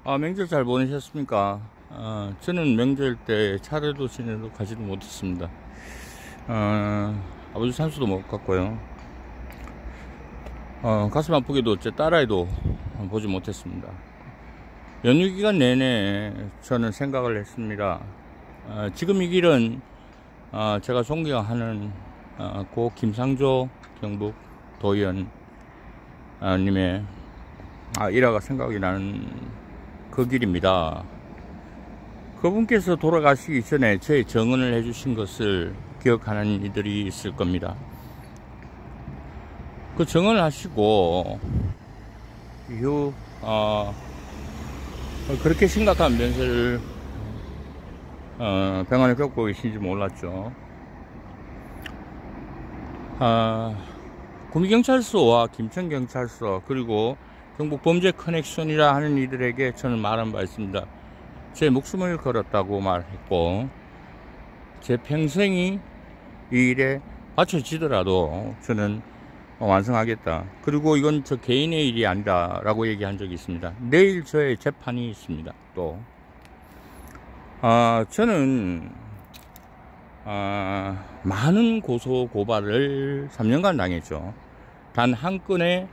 명절 잘 보내셨습니까? 저는 명절 때 차례도 지내도 가지도 못했습니다. 아버지 산수도 못 갔고요. 가슴 아프게도 제 딸아이도 보지 못했습니다. 연휴 기간 내내 저는 생각을 했습니다. 지금 이 길은 제가 존경하는 고 김상조 경북 도의원 님의 일화가 생각이 나는 그 길입니다. 그분께서 돌아가시기 전에 저의 정언을 해주신 것을 기억하는 이들이 있을 겁니다. 그 정언을 하시고 이후 그렇게 심각한 변세를 병원에 겪고 계신지 몰랐죠. 구미경찰서와 김천경찰서 그리고 경북 범죄 커넥션이라 하는 이들에게 저는 말한 바 있습니다. 제 목숨을 걸었다고 말했고 제 평생이 이 일에 바쳐지더라도 저는 완성하겠다. 그리고 이건 저 개인의 일이 아니다 라고 얘기한 적이 있습니다. 내일 저의 재판이 있습니다. 또 저는 많은 고소 고발을 3년간 당했죠. 단 한 건의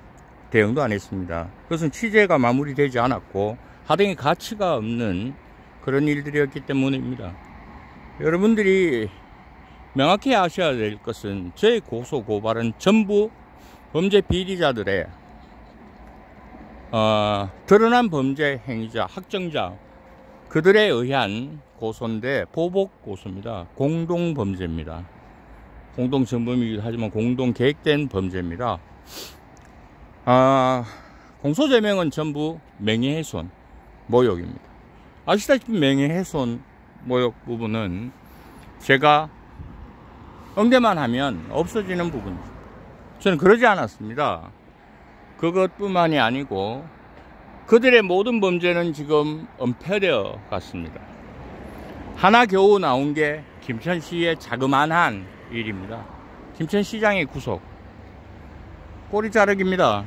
대응도 안 했습니다. 그것은 취재가 마무리되지 않았고 하등의 가치가 없는 그런 일들이었기 때문입니다. 여러분들이 명확히 아셔야 될 것은 저의 고소 고발은 전부 범죄 비리자들의 드러난 범죄 행위자, 확정자 그들에 의한 고소인데 보복 고소입니다. 공동 범죄입니다. 공동 전범이기도 하지만 공동 계획된 범죄입니다. 공소제명은 전부 명예훼손, 모욕입니다. 아시다시피 명예훼손, 모욕 부분은 제가 응대만 하면 없어지는 부분이죠. 저는 그러지 않았습니다. 그것뿐만이 아니고 그들의 모든 범죄는 지금 은폐되어 갔습니다. 하나 겨우 나온 게 김천시의 자그마한 일입니다. 김천시장의 구속, 꼬리 자르기입니다.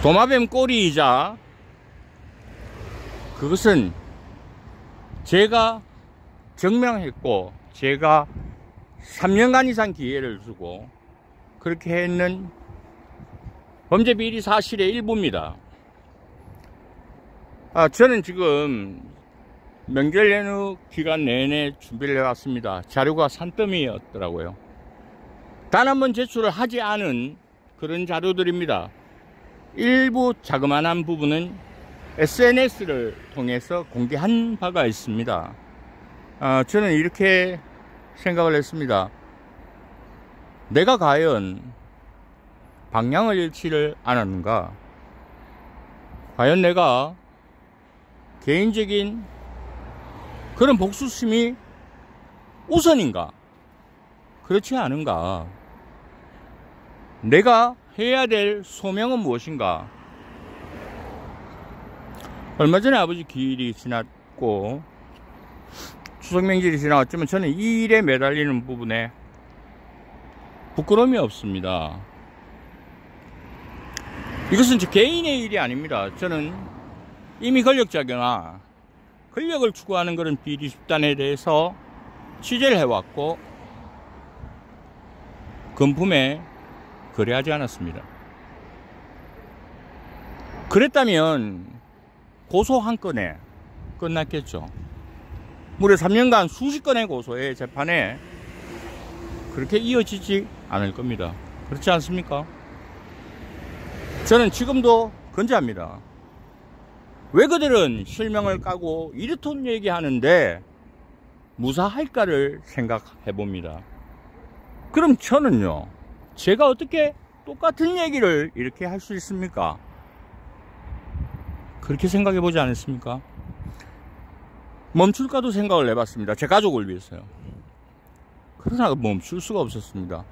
도마뱀 꼬리이자 그것은 제가 증명했고 제가 3년간 이상 기회를 주고 그렇게 했는 범죄 비리 사실의 일부입니다. 저는 지금 명절 연휴 기간 내내 준비를 해왔습니다. 자료가 산더미였더라고요. 단 한 번 제출을 하지 않은 그런 자료들입니다. 일부 자그마한 부분은 SNS를 통해서 공개한 바가 있습니다. 저는 이렇게 생각을 했습니다. 내가 과연 방향을 잃지를 않았는가? 과연 내가 개인적인 그런 복수심이 우선인가? 그렇지 않은가? 내가 해야 될 소명은 무엇인가? 얼마 전에 아버지 기일이 지났고 추석명절이 지나갔지만 저는 이 일에 매달리는 부분에 부끄러움이 없습니다. 이것은 제 개인의 일이 아닙니다. 저는 이미 권력자거나 권력을 추구하는 그런 비리 집단에 대해서 취재를 해왔고 금품에 거래하지 않았습니다. 그랬다면 고소 한 건에 끝났겠죠. 무려 3년간 수십 건의 고소의 재판에 그렇게 이어지지 않을 겁니다. 그렇지 않습니까? 저는 지금도 건재합니다. 왜 그들은 실명을 까고 이렇듯 얘기하는데 무사할까를 생각해 봅니다. 그럼 저는요, 제가 어떻게 똑같은 얘기를 이렇게 할 수 있습니까? 그렇게 생각해 보지 않았습니까? 멈출까도 생각을 해봤습니다. 제 가족을 위해서요. 그러나 멈출 수가 없었습니다.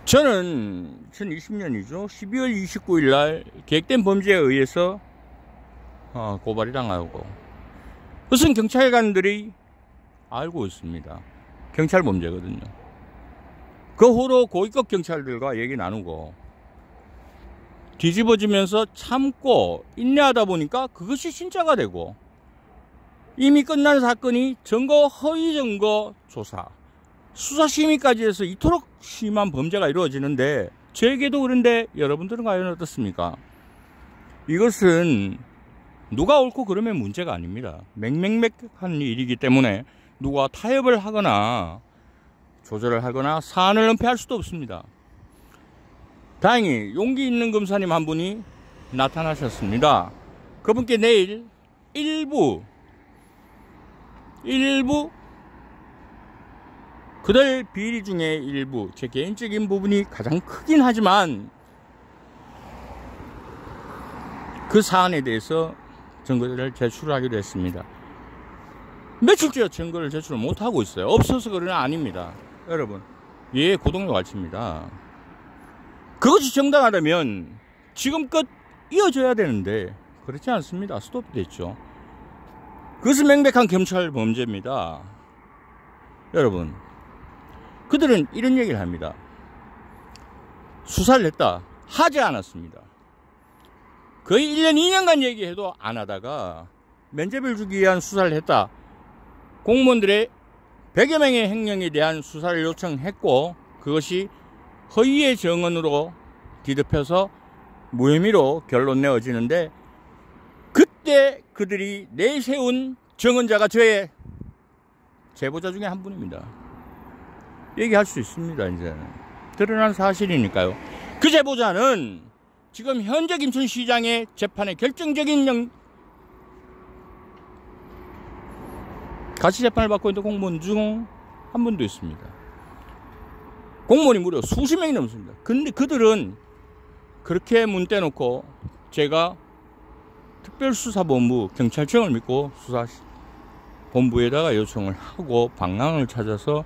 저는 2020년이죠. 12월 29일 날 계획된 범죄에 의해서 고발이 당하고 그것은 경찰관들이 알고 있습니다. 경찰 범죄거든요. 그 후로 고위급 경찰들과 얘기 나누고 뒤집어지면서 참고 인내하다 보니까 그것이 진짜가 되고, 이미 끝난 사건이 증거 허위 증거 조사, 수사심의까지 해서 이토록 심한 범죄가 이루어지는데, 저에게도 그런데 여러분들은 과연 어떻습니까? 이것은 누가 옳고 그름의 문제가 아닙니다. 맹맹맹한 일이기 때문에 누가 타협을 하거나 조절을 하거나 사안을 은폐할 수도 없습니다. 다행히 용기 있는 검사님 한 분이 나타나셨습니다. 그분께 내일 일부 그들 비리 중에 일부, 제 개인적인 부분이 가장 크긴 하지만 그 사안에 대해서 증거를 제출하기로 했습니다. 며칠째 증거를 제출 못하고 있어요. 없어서 그런 건 아닙니다. 여러분, 예, 고동료 갈치입니다. 그것이 정당하다면 지금껏 이어져야 되는데 그렇지 않습니다. 스톱됐죠. 그것은 명백한 경찰 범죄입니다. 여러분, 그들은 이런 얘기를 합니다. 수사를 했다. 하지 않았습니다. 거의 1년, 2년간 얘기해도 안 하다가 면죄부를 주기 위한 수사를 했다. 공무원들의 100여 명의 횡령에 대한 수사를 요청했고, 그것이 허위의 증언으로 뒤덮여서 무혐의로 결론 내어지는데, 그때 그들이 내세운 증언자가 저의 제보자 중에 한 분입니다. 얘기할 수 있습니다. 이제는 드러난 사실이니까요. 그 제보자는 지금 현재 김천시장의 재판의 결정적인 가시 재판을 받고 있는 공무원 중 한 분도 있습니다. 공무원이 무려 수십 명이 넘습니다. 근데 그들은 그렇게 문 떼놓고 제가 특별수사본부 경찰청을 믿고 수사본부에다가 요청을 하고 방향을 찾아서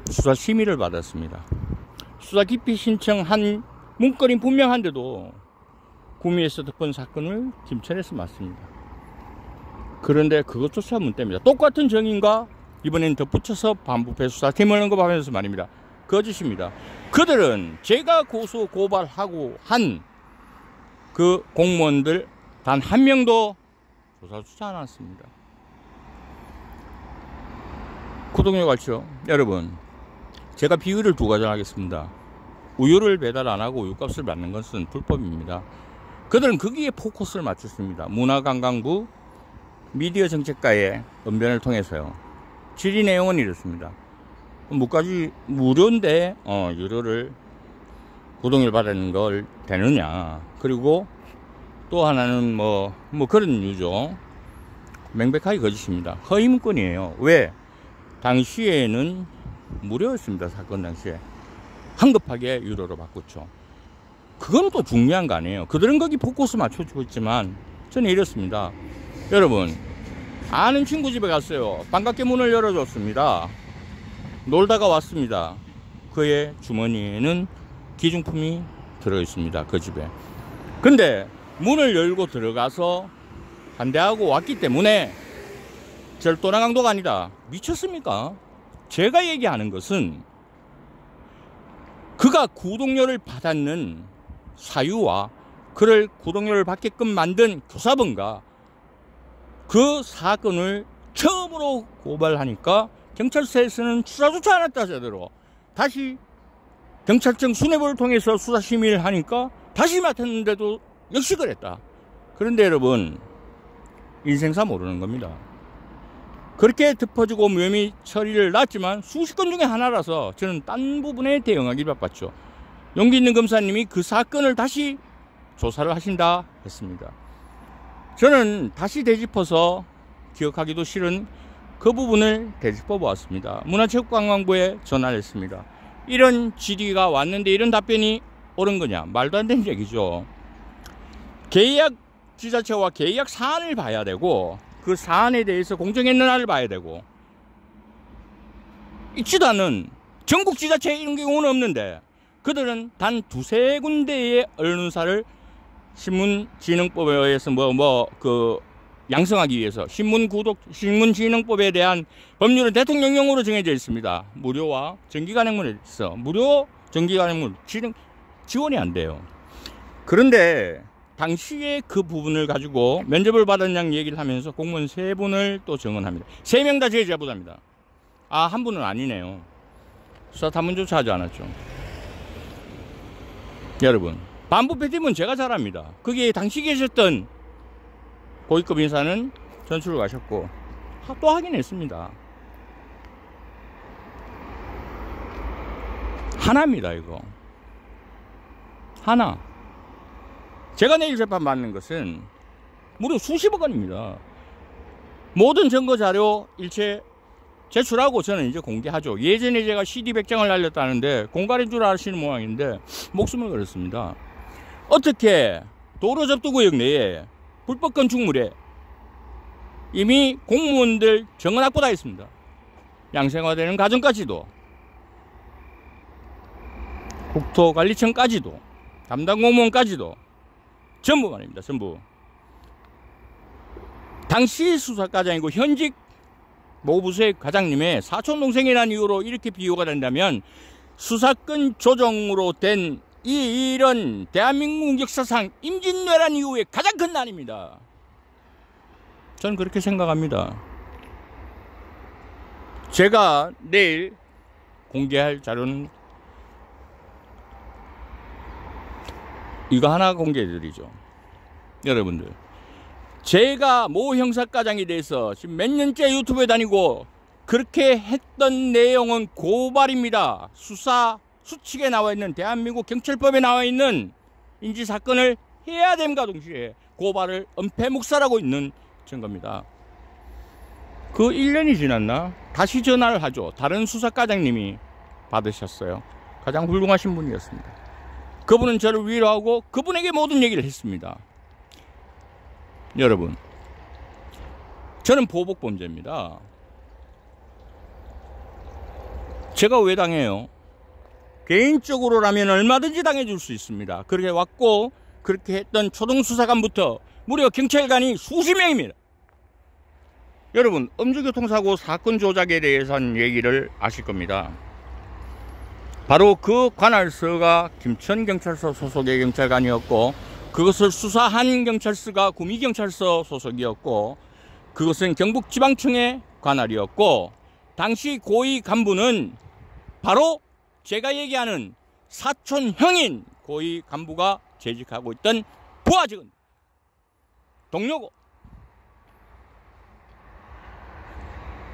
수사 심의를 받았습니다. 수사 기피 신청한 문건이 분명한데도 구미에서 덮은 사건을 김천에서 맞습니다. 그런데 그것조차 문 뗍니다. 똑같은 정인과 이번엔 덧붙여서 반부패 수사팀을 언급하면서 말입니다. 거짓입니다. 그들은 제가 고소 고발하고 한 그 공무원들 단 한 명도 조사하지 않았습니다. 구독료 갈치요. 여러분, 제가 비유를 두 가지 하겠습니다. 우유를 배달 안 하고 우유값을 받는 것은 불법입니다. 그들은 거기에 포커스를 맞췄습니다. 문화관광부 미디어 정책과의 언변을 통해서요. 질의 내용은 이렇습니다. 뭐까지 무료인데 유료를 구독료를 받는 걸 되느냐. 그리고 또 하나는 뭐 그런 이유죠. 명백하게 거짓입니다. 허위 문건이에요. 왜? 당시에는 무료였습니다. 사건 당시에. 황급하게 유료로 바꿨죠. 그건 또 중요한 거 아니에요. 그들은 거기 포커스 맞춰주고 있지만 저는 이렇습니다. 여러분, 아는 친구 집에 갔어요. 반갑게 문을 열어줬습니다. 놀다가 왔습니다. 그의 주머니에는 기중품이 들어있습니다. 그 집에. 근데 문을 열고 들어가서 반대하고 왔기 때문에 절도나 강도가 아니다. 미쳤습니까? 제가 얘기하는 것은 그가 구독료를 받았는 사유와 그를 구독료를 받게끔 만든 교사본가 그 사건을 처음으로 고발하니까 경찰서에서는 수사조차 않았다 제대로. 다시 경찰청 수뇌부를 통해서 수사심의를 하니까 다시 맡았는데도 역시 그랬다. 그런데 여러분, 인생사 모르는 겁니다. 그렇게 덮어지고 무혐의 처리를 놨지만 수십 건 중에 하나라서 저는 딴 부분에 대응하기 바빴죠. 용기 있는 검사님이 그 사건을 다시 조사를 하신다 했습니다. 저는 다시 되짚어서 기억하기도 싫은 그 부분을 되짚어 보았습니다. 문화체육관광부에 전화를 했습니다. 이런 질의가 왔는데 이런 답변이 옳은 거냐? 말도 안 되는 얘기죠. 계약 지자체와 계약 사안을 봐야 되고 그 사안에 대해서 공정했느냐를 봐야 되고, 있지도 않은 전국 지자체에 이런 경우는 없는데 그들은 단 두세 군데의 언론사를 신문진흥법에 의해서 양성하기 위해서 신문진흥법에 대한 법률은 대통령령으로 정해져 있습니다. 무료와 정기간행물에 있어 무료 정기간행물 지원이 안 돼요. 그런데 당시에 그 부분을 가지고 면접을 받았냐는 얘기를 하면서 공무원 3분을 또 증언합니다. 3명 다 제자부자입니다. 아, 한 분은 아니네요. 수사 탐문조차 하지 않았죠. 여러분, 반부패팀은 제가 잘 압니다. 거기에 당시 계셨던 고위급 인사는 전출을 가셨고 또 확인했습니다. 하나입니다. 이거 하나. 제가 내일 재판 받는 것은 무려 수십억 원입니다. 모든 증거 자료 일체 제출하고 저는 이제 공개하죠. 예전에 제가 CD 100장을 날렸다는데 공갈인 줄 아시는 모양인데 목숨을 걸었습니다. 어떻게 도로 접두구역 내에 불법 건축물에 이미 공무원들 정원 확보다 있습니다. 양생화되는 과정까지도, 국토관리청까지도, 담당 공무원까지도 전부 말입니다. 전부. 당시 수사과장이고 현직 모부수의 과장님의 사촌동생이라는 이유로 이렇게 비유가 된다면 수사권 조정으로 된 이 일은 대한민국 역사상 임진왜란 이후에 가장 큰 난입니다. 저는 그렇게 생각합니다. 제가 내일 공개할 자료는 이거 하나 공개해드리죠. 여러분들, 제가 모 형사과장에 대해서 지금 몇 년째 유튜브에 다니고 그렇게 했던 내용은 고발입니다. 수사 수칙에 나와 있는 대한민국 경찰법에 나와 있는 인지사건을 해야 됨과 동시에 고발을 은폐묵살하고 있는 증거입니다. 그 1년이 지났나? 다시 전화를 하죠. 다른 수사과장님이 받으셨어요. 가장 훌륭하신 분이었습니다. 그분은 저를 위로하고 그분에게 모든 얘기를 했습니다. 여러분, 저는 보복범죄입니다. 제가 왜 당해요? 개인적으로라면 얼마든지 당해줄 수 있습니다. 그렇게 왔고 그렇게 했던 초동수사관부터 무려 경찰관이 수십 명입니다. 여러분, 음주교통사고 사건 조작에 대해서는 얘기를 아실 겁니다. 바로 그 관할서가 김천경찰서 소속의 경찰관이었고 그것을 수사한 경찰서가 구미경찰서 소속이었고 그것은 경북지방청의 관할이었고 당시 고위 간부는 바로 제가 얘기하는 사촌형인 고위 간부가 재직하고 있던 부하직원 동료고.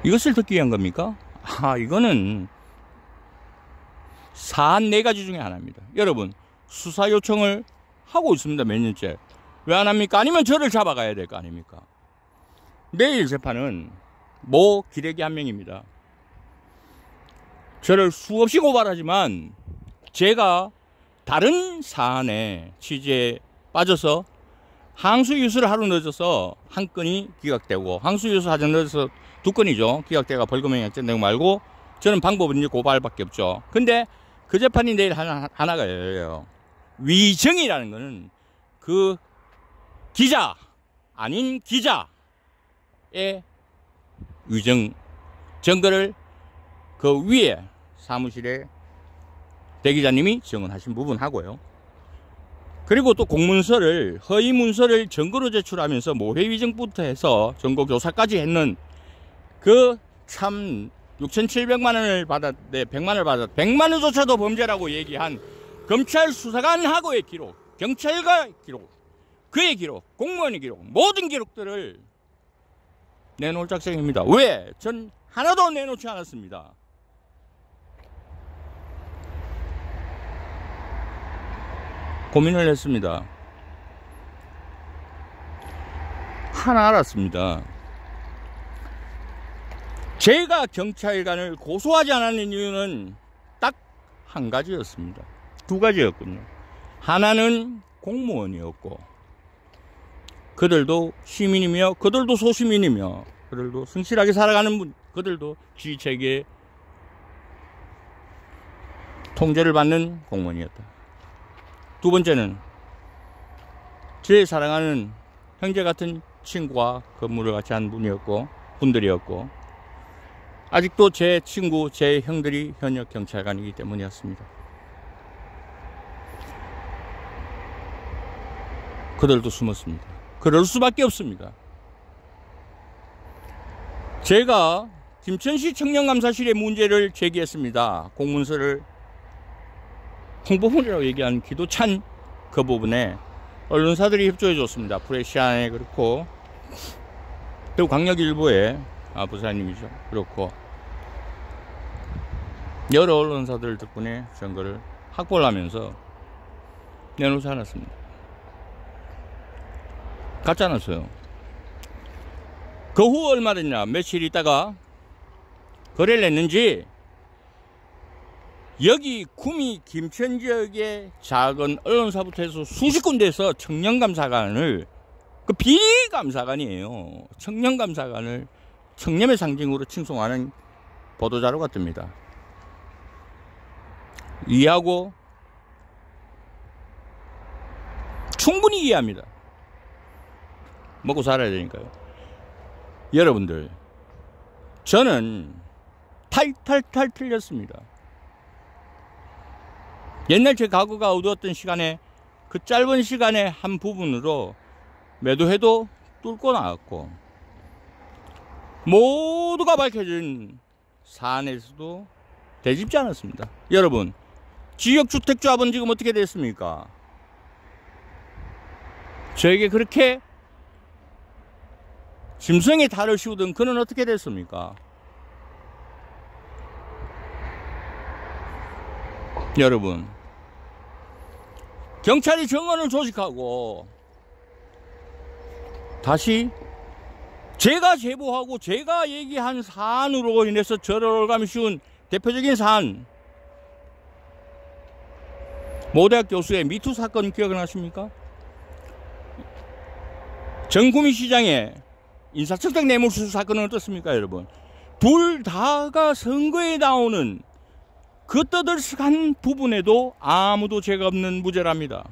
이것을 듣기 위한 겁니까? 이거는 사안 4가지 중에 하나입니다. 여러분, 수사 요청을 하고 있습니다. 몇 년째. 왜 안 합니까? 아니면 저를 잡아가야 될 거 아닙니까? 내일 재판은 모 기레기 한 명입니다. 저를 수없이 고발하지만 제가 다른 사안에 취재에 빠져서 항소유수를 하루 늦어서 한 건이 기각되고 항소유수 하루 늦어서 2건이죠. 기각되가 벌금형이 짠다고 말고 저는 방법은 이제 고발밖에 없죠. 근데 그 재판이 내일 하나가 열려요. 위증이라는 거는 그 기자 아닌 기자의 위증 증거를 그 위에 사무실에 대기자님이 증언하신 부분하고요. 그리고 또 공문서를 허위 문서를 증거로 제출하면서 모해위증부터 해서 전고교사까지 했는 그 참 6,700만 원을 받았는데 100만 원을 받았 100만 원조차도 범죄라고 얘기한 검찰 수사관하고의 기록, 경찰과의 기록, 그의 기록, 공무원의 기록, 모든 기록들을 내놓을 작정입니다. 왜? 전 하나도 내놓지 않았습니다. 고민을 했습니다. 하나 알았습니다. 제가 경찰관을 고소하지 않았는 이유는 딱 한 가지였습니다. 2가지였군요. 하나는 공무원이었고 그들도 시민이며 그들도 소시민이며 그들도 성실하게 살아가는 분, 그들도 지휘체계의 통제를 받는 공무원이었다. 2번째는 제 사랑하는 형제 같은 친구와 근무를 같이 한 분들이었고 아직도 제 친구, 제 형들이 현역 경찰관이기 때문이었습니다. 그들도 숨었습니다. 그럴 수밖에 없습니다. 제가 김천시 청년감사실에 문제를 제기했습니다. 공문서를 홍보문이라고 얘기한 기도찬 그 부분에 언론사들이 협조해 줬습니다. 프레시안에 그렇고 또 강력일보의 부사님이죠. 그렇고 여러 언론사들 덕분에 증거를 확보를 하면서 내놓지 않았습니다. 갖지 않았어요. 그 후 얼마 됐냐, 며칠 있다가 거래를 했는지 여기 구미 김천 지역의 작은 언론사부터 해서 수십 군데에서 청년감사관을, 그 비감사관이에요. 청년감사관을 청렴의 상징으로 칭송하는 보도자료가 뜹니다. 이해하고 충분히 이해합니다. 먹고 살아야 되니까요. 여러분들, 저는 탈탈탈 틀렸습니다. 옛날 제 과거가 어두웠던 시간에 그 짧은 시간의 한 부분으로 매도해도 뚫고 나왔고 모두가 밝혀진 사안에서도 되짚지 않았습니다. 여러분, 지역주택조합은 지금 어떻게 됐습니까? 저에게 그렇게 심성에 탈을 씌우던 그는 어떻게 됐습니까? 여러분, 경찰이 정언을 조직하고 다시 제가 제보하고 제가 얘기한 사안으로 인해서 저를 올감이 씌운 대표적인 사안, 모대학 교수의 미투 사건 기억나십니까? 정구미 시장의 인사청탁 뇌물수수 사건은 어떻습니까, 여러분? 둘 다가 선거에 나오는 그 떠들썩한 부분에도 아무도 죄가 없는 무죄랍니다.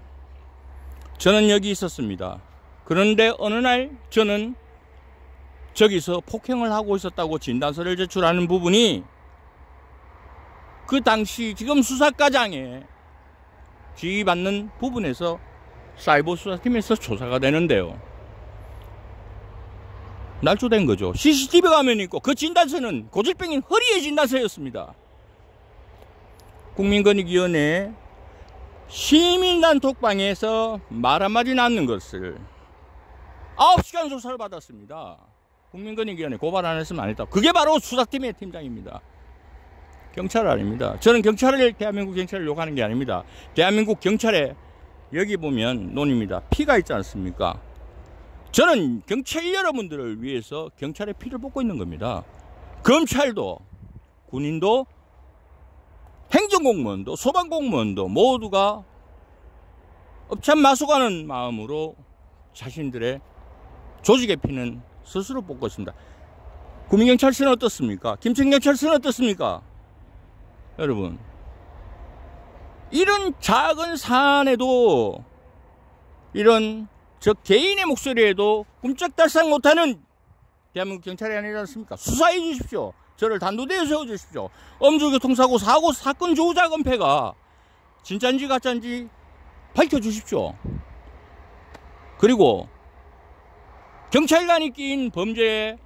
저는 여기 있었습니다. 그런데 어느 날 저는 저기서 폭행을 하고 있었다고 진단서를 제출하는 부분이 그 당시 지금 수사과장에 지휘받는 부분에서 사이버 수사팀에서 조사가 되는데요. 날조된 거죠. CCTV 화면이 있고 그 진단서는 고질병인 허리의 진단서였습니다. 국민권익위원회 시민단 톡방에서 말 한마디 낳는 것을 9시간 조사를 받았습니다. 국민권익위원회 고발 안 했으면 안 했다. 그게 바로 수사팀의 팀장입니다. 경찰 아닙니다. 저는 경찰을, 대한민국 경찰을 욕하는 게 아닙니다. 대한민국 경찰에 여기 보면 논입니다. 피가 있지 않습니까? 저는 경찰 여러분들을 위해서 경찰의 피를 붓고 있는 겁니다. 검찰도, 군인도, 행정공무원도, 소방공무원도 모두가 업참마수가는 마음으로 자신들의 조직의 피는 스스로 붓고 있습니다. 구민경찰서는 어떻습니까? 김천경찰서는 어떻습니까? 여러분, 이런 작은 사안에도, 이런 저 개인의 목소리에도 꼼짝달싹 못하는 대한민국 경찰이 아니지 않습니까? 수사해 주십시오. 저를 단두대에 세워주십시오. 음주교통사고 사고 사건 조작 은폐가 진짜인지 가짜인지 밝혀주십시오. 그리고 경찰관이 끼인 범죄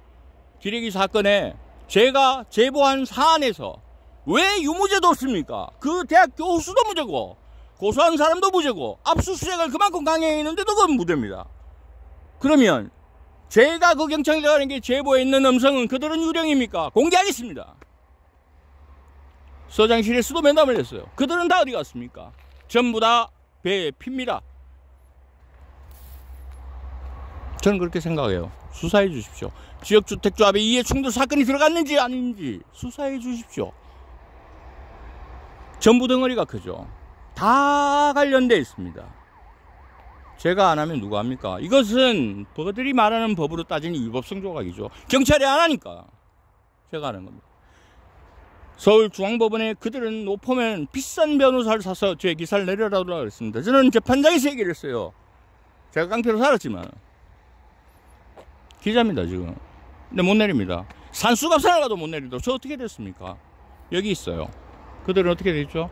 기레기 사건에 제가 제보한 사안에서 왜 유무죄도 없습니까? 그 대학 교수도 무죄고 고소한 사람도 무죄고 압수수색을 그만큼 강행했는데도 그건 무죄입니다. 그러면 제가 그 경찰관에게 제보해 있는 음성은 그들은 유령입니까? 공개하겠습니다. 서장실에서도 면담을 했어요. 그들은 다 어디 갔습니까? 전부 다 배에 핍니다. 저는 그렇게 생각해요. 수사해 주십시오. 지역주택조합에 이해충돌 사건이 들어갔는지 아닌지 수사해 주십시오. 전부 덩어리가 크죠. 다 관련되어 있습니다. 제가 안 하면 누가 합니까? 이것은 그들이 말하는 법으로 따지는 위법성 조각이죠. 경찰이 안 하니까 제가 하는 겁니다. 서울중앙법원에 그들은 높으면 비싼 변호사를 사서 제 기사를 내려라고 했습니다. 저는 재판장에서 얘기를 했어요. 제가 깡패로 살았지만 기자입니다 지금. 근데 못 내립니다. 산수갑산을 가도 못 내리도록. 저 어떻게 됐습니까? 여기 있어요. 그들은 어떻게 됐죠?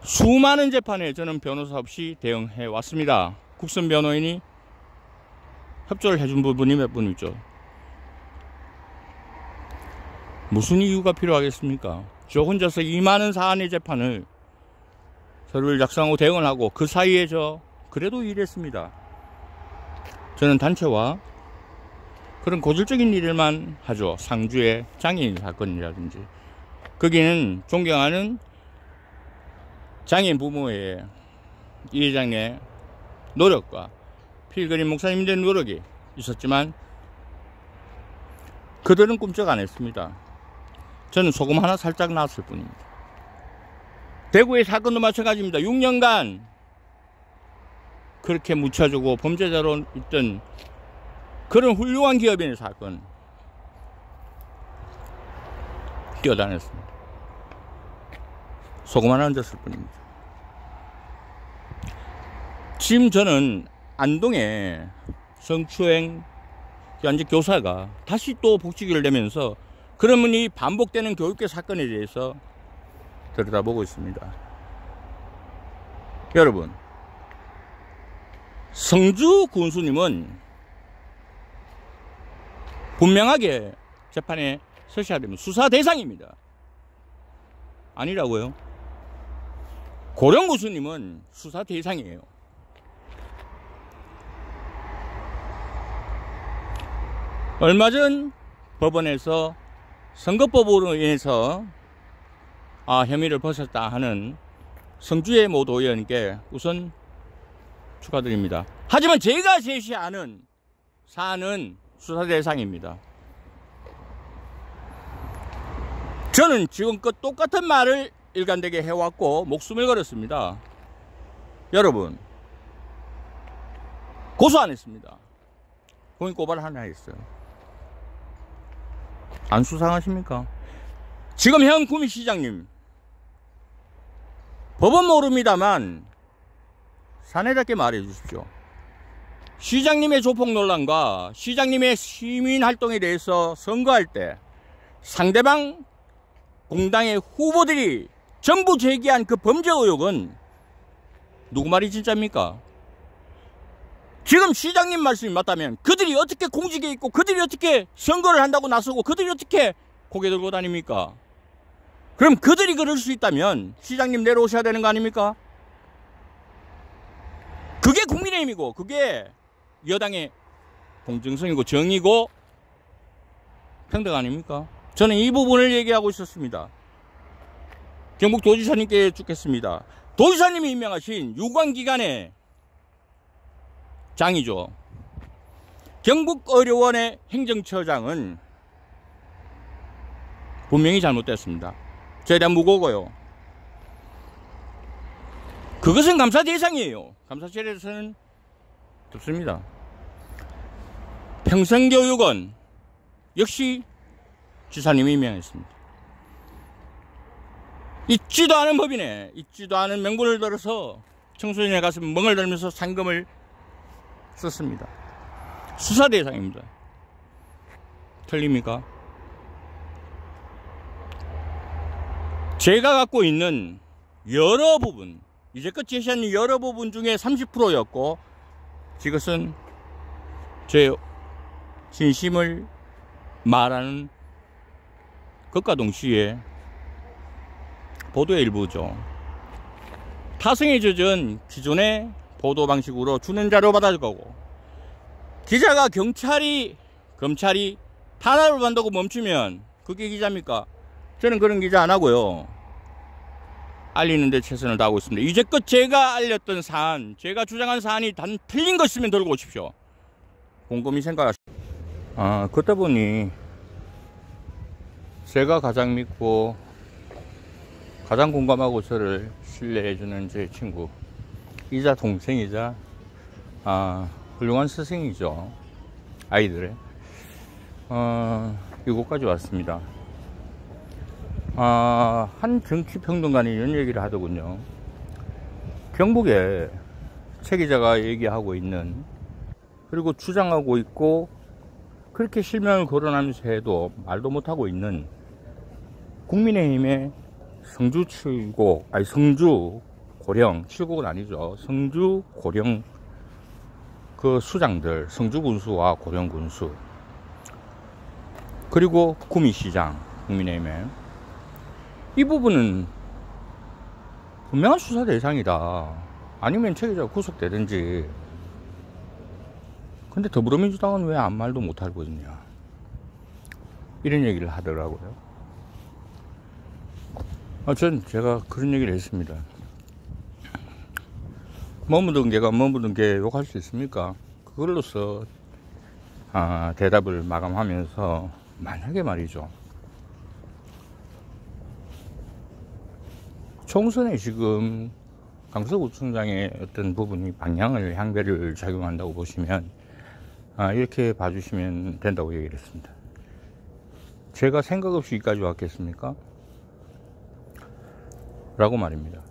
수많은 재판에 저는 변호사 없이 대응해 왔습니다. 국선 변호인이 협조를 해준 부분이 몇 분이죠. 무슨 이유가 필요하겠습니까? 저 혼자서 이 많은 사안의 재판을 서류를 작성하고 대응을 하고 그 사이에 그래도 일했습니다. 저는 단체와 그런 고질적인 일만 하죠. 상주의 장애인 사건이라든지. 거기는 존경하는 장애인 부모의 이 회장의 노력과 필그림 목사님들의 노력이 있었지만 그들은 꿈쩍 안 했습니다. 저는 소금 하나 살짝 놨을 뿐입니다. 대구의 사건도 마찬가지입니다. 6년간 그렇게 묻혀주고 범죄자로 있던 그런 훌륭한 기업인의 사건 뛰어다녔습니다. 소금 하나 얹었을 뿐입니다. 지금 저는 안동의 성추행 현직 교사가 다시 또 복직을 되면서 그러면 이 반복되는 교육계 사건에 대해서 들여다보고 있습니다. 여러분, 성주 군수님은 분명하게 재판에 서셔야 되면 수사 대상입니다. 아니라고요? 고령 군수님은 수사 대상이에요. 얼마 전 법원에서 선거법으로 인해서 혐의를 벗었다 하는 성주의 모도 의원께 우선 축하드립니다. 하지만 제가 제시하는 사안은 수사 대상입니다. 저는 지금껏 똑같은 말을 일관되게 해왔고 목숨을 걸었습니다. 여러분, 고소 안 했습니다. 공익 고발 하나 했어요. 안 수상하십니까? 지금 현 구미시장님, 법은 모릅니다만 사내답게 말해 주십시오. 시장님의 조폭 논란과 시장님의 시민활동에 대해서 선거할 때 상대방 공당의 후보들이 전부 제기한 그 범죄 의혹은 누구 말이 진짜입니까? 지금 시장님 말씀이 맞다면 그들이 어떻게 공직에 있고 그들이 어떻게 선거를 한다고 나서고 그들이 어떻게 고개 들고 다닙니까? 그럼 그들이 그럴 수 있다면 시장님 내려오셔야 되는 거 아닙니까? 그게 국민의힘이고 그게 여당의 공정성이고 정의고 평등 아닙니까? 저는 이 부분을 얘기하고 있었습니다. 경북도지사님께 죽겠습니다. 도지사님이 임명하신 유관기관의 장이죠. 경북의료원의 행정처장은 분명히 잘못됐습니다. 저에 대한 무고고요. 그것은 감사 대상이에요. 감사실에서는 없습니다. 평생교육원 역시 지사님이 임명했습니다. 있지도 않은 법인에 있지도 않은 명분을 들어서 청소년에 가서 멍을 들면서 상금을 썼습니다. 수사 대상입니다. 틀립니까? 제가 갖고 있는 여러 부분, 이제껏 제시한 여러 부분 중에 30%였고 이것은 제 진심을 말하는 것과 동시에 보도의 일부죠. 타성에 젖은 기존의 보도 방식으로 주는 자료 받을 거고, 기자가 검찰이 탄압을 받는다고 멈추면 그게 기자입니까? 저는 그런 기자 안 하고요. 알리는 데 최선을 다하고 있습니다. 이제껏 제가 알렸던 사안, 제가 주장한 사안이 단 틀린 거 있으면 들고 오십시오. 곰곰이 생각하십시오. 그때 보니 제가 가장 믿고 가장 공감하고 저를 신뢰해주는 제 친구, 이자 동생이자 훌륭한 스승이죠. 아이들의 이곳까지 왔습니다. 한 정치평론가는 이런 얘기를 하더군요. 경북에 최 기자가 얘기하고 있는, 그리고 주장하고 있고 그렇게 실명을 거론하면서 해도 말도 못하고 있는 국민의힘의 성주 7고, 성주 고령, 7고는 아니죠. 성주 고령 그 수장들, 성주군수와 고령군수, 그리고 구미시장, 국민의힘에 이 부분은 분명한 수사 대상이다. 아니면 체계자가 구속되든지. 근데 더불어민주당은 왜 아무 말도 못하고 있냐, 이런 얘기를 하더라고요. 제가 그런 얘기를 했습니다. 머무든 개가 머무든 개 욕할 수 있습니까? 그걸로써 대답을 마감하면서, 만약에 말이죠, 총선에 지금 강서구 청장의 어떤 부분이 방향을, 향배를 작용한다고 보시면 이렇게 봐주시면 된다고 얘기를 했습니다. 제가 생각 없이 여기까지 왔겠습니까? 라고 말입니다.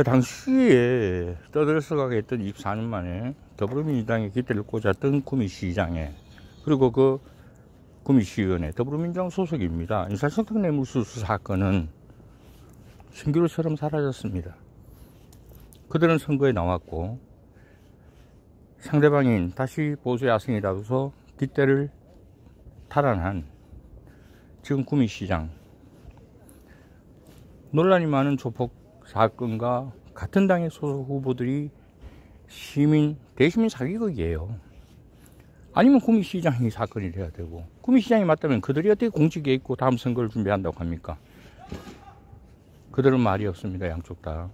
당시에 떠들썩하게 했던 24년 만에 더불어민주당의 깃대를 꽂았던 구미시장에, 그리고 그 구미시의원에 더불어민주당 소속입니다. 인사청탁 뇌물수수 사건은 신기루처럼 사라졌습니다. 그들은 선거에 나왔고 상대방인 다시 보수 야생이라서 깃대를 탈환한 지금 구미시장, 논란이 많은 조폭 사건과 같은 당의 소속 후보들이 대시민 사기극이에요. 아니면 구미시장이 사건이 돼야 되고, 구미시장이 맞다면 그들이 어떻게 공직에 있고 다음 선거를 준비한다고 합니까? 그들은 말이 없습니다. 양쪽 다.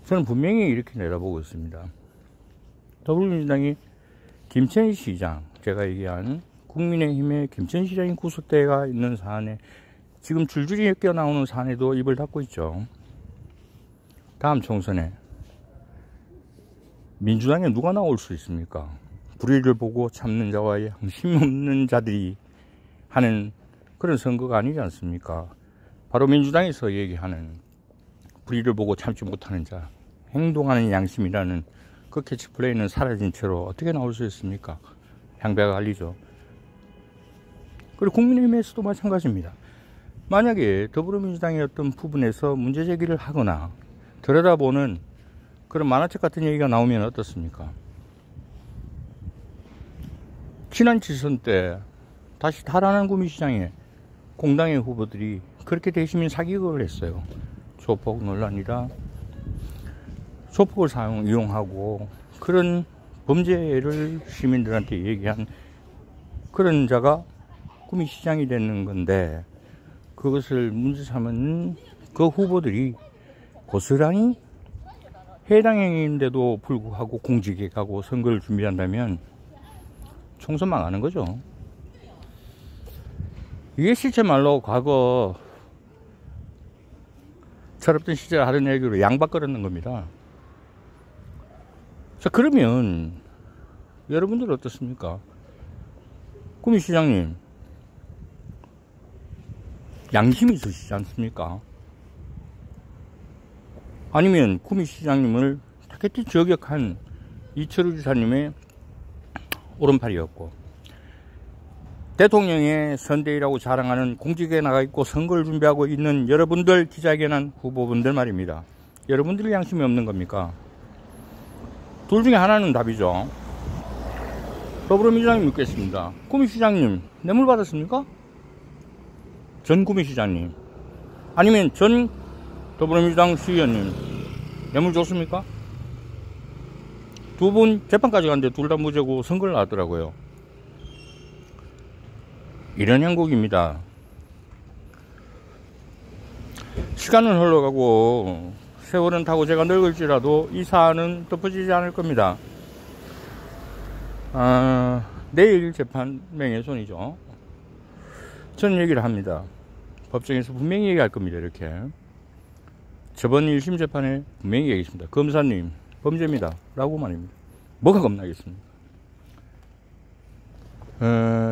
저는 분명히 이렇게 내다보고 있습니다. 더불어민주당이 김천 시장, 제가 얘기한 국민의힘의 김천 시장이 구속대가 있는 사안에 지금 줄줄이 껴나오는 사안에도 입을 닫고 있죠. 다음 총선에 민주당에 누가 나올 수 있습니까? 불의를 보고 참는 자와 양심 없는 자들이 하는 그런 선거가 아니지 않습니까? 바로 민주당에서 얘기하는 불의를 보고 참지 못하는 자, 행동하는 양심이라는 그 캐치플레이는 사라진 채로 어떻게 나올 수 있습니까? 향배가 갈리죠. 그리고 국민의힘에서도 마찬가지입니다. 만약에 더불어민주당의 어떤 부분에서 문제 제기를 하거나 들여다보는 그런 만화책 같은 얘기가 나오면 어떻습니까? 지난 지선 때 다시 탈환한 구미시장에 공당의 후보들이 그렇게 대시민 사기극을 했어요. 조폭 논란이라 조폭을 이용하고 그런 범죄를 시민들한테 얘기한 그런 자가 구미시장이 되는 건데, 그것을 문제 삼은 그 후보들이 고스란히 해당 행위인데도 불구하고 공직에 가고 선거를 준비한다면 총선 망하는 거죠. 이게 실제 말로 과거 철없던 시절 하던 얘기로 양박거리는 겁니다. 자, 그러면 여러분들 어떻습니까? 구미시장님, 양심이 있으시지 않습니까? 아니면 구미시장님을 타겟팅 저격한 이철우 지사님의 오른팔이었고, 대통령의 선대위라고 자랑하는 공직에 나가 있고 선거를 준비하고 있는 여러분들, 기자회견한 후보분들 말입니다. 여러분들이 양심이 없는 겁니까? 둘 중에 하나는 답이죠. 더불어민주당이 묻겠습니다. 구미시장님 뇌물 받았습니까? 전 구미시장님, 아니면 전 더불어민주당 시의원님 뇌물 줬습니까? 두 분 재판까지 갔는데 둘 다 무죄고 선거를 나왔더라고요. 이런 형국입니다. 시간은 흘러가고 세월은 타고 제가 늙을지라도 이 사안은 덮어지지 않을 겁니다. 내일 재판 명예훼손이죠. 저는 얘기를 합니다. 법정에서 분명히 얘기할 겁니다. 이렇게 저번 1심 재판에 분명히 얘기했습니다. 검사님 범죄입니다 라고 말입니다. 뭐가 겁나겠습니까?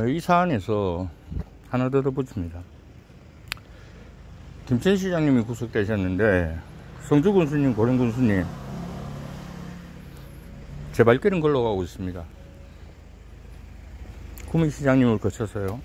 이 사안에서 하나 더 덧붙입니다. 김천 시장님이 구속되셨는데 성주 군수님, 고령 군수님 제 발길은 걸러가고 있습니다. 구미 시장님을 거쳐서요.